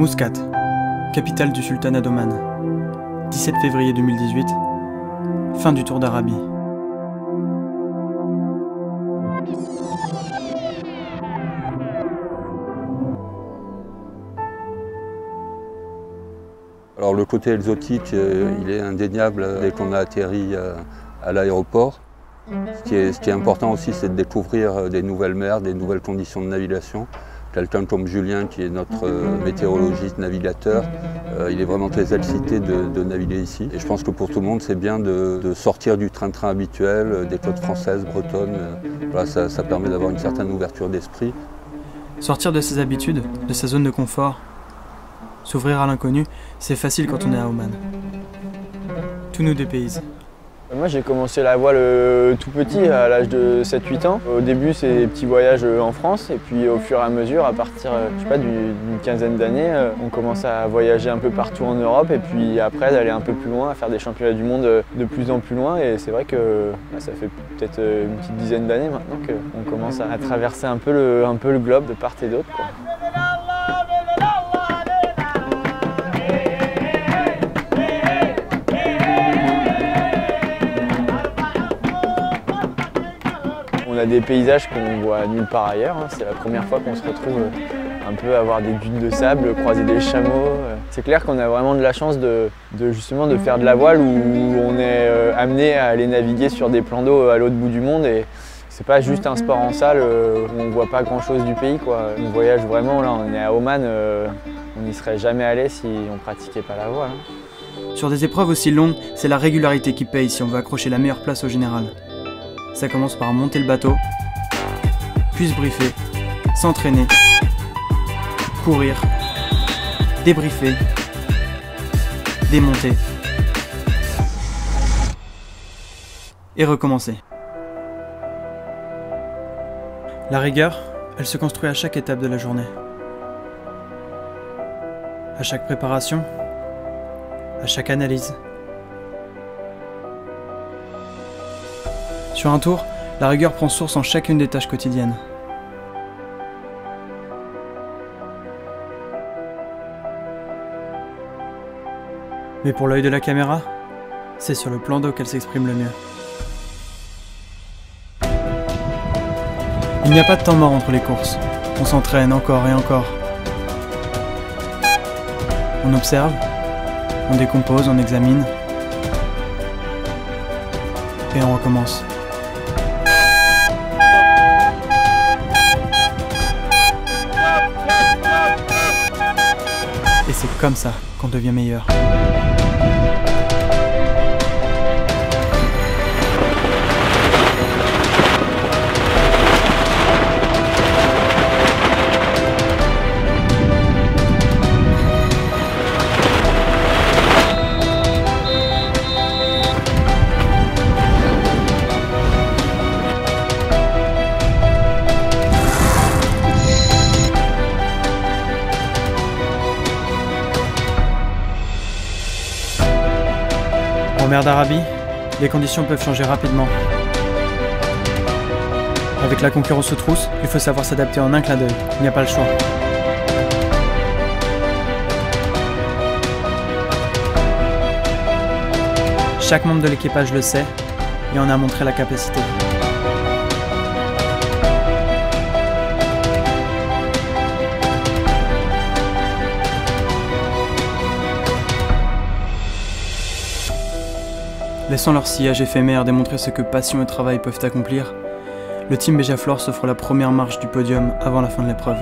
Muscat, capitale du sultanat d'Oman. 17 février 2018, fin du Tour d'Arabie. Alors le côté exotique, il est indéniable dès qu'on a atterri à l'aéroport. Ce qui est important aussi, c'est de découvrir des nouvelles mers, des nouvelles conditions de navigation. Quelqu'un comme Julien, qui est notre météorologiste navigateur, il est vraiment très excité de naviguer ici. Et je pense que pour tout le monde, c'est bien de sortir du train-train habituel, des côtes françaises, bretonnes. Voilà, ça permet d'avoir une certaine ouverture d'esprit. Sortir de ses habitudes, de sa zone de confort, s'ouvrir à l'inconnu, c'est facile quand on est à Oman. Tout nous dépayse. Moi j'ai commencé la voile tout petit, à l'âge de 7-8 ans. Au début c'est des petits voyages en France et puis au fur et à mesure, à partir je sais pas, d'une quinzaine d'années, on commence à voyager un peu partout en Europe et puis après d'aller un peu plus loin, à faire des championnats du monde de plus en plus loin. Et c'est vrai que ça fait peut-être une petite dizaine d'années maintenant qu'on commence à traverser un peu le globe de part et d'autre, quoi. On a des paysages qu'on voit nulle part ailleurs. C'est la première fois qu'on se retrouve un peu à avoir des dunes de sable, croiser des chameaux. C'est clair qu'on a vraiment de la chance justement de faire de la voile où on est amené à aller naviguer sur des plans d'eau à l'autre bout du monde. Et c'est pas juste un sport en salle où on voit pas grand chose du pays, quoi. On voyage vraiment, là on est à Oman, on n'y serait jamais allé si on pratiquait pas la voile. Sur des épreuves aussi longues, c'est la régularité qui paye si on veut accrocher la meilleure place au général. Ça commence par monter le bateau, puis se briefer, s'entraîner, courir, débriefer, démonter et recommencer. La rigueur, elle se construit à chaque étape de la journée. À chaque préparation, à chaque analyse. Sur un tour, la rigueur prend source en chacune des tâches quotidiennes. Mais pour l'œil de la caméra, c'est sur le plan d'eau qu'elle s'exprime le mieux. Il n'y a pas de temps mort entre les courses. On s'entraîne encore et encore. On observe, on décompose, on examine. Et on recommence. Et c'est comme ça qu'on devient meilleur. En mer d'Arabie, les conditions peuvent changer rapidement. Avec la concurrence aux trousses, il faut savoir s'adapter en un clin d'œil, il n'y a pas le choix. Chaque membre de l'équipage le sait et en a montré la capacité. Laissant leur sillage éphémère démontrer ce que passion et travail peuvent accomplir, le team Béjaflor s'offre la première marche du podium avant la fin de l'épreuve.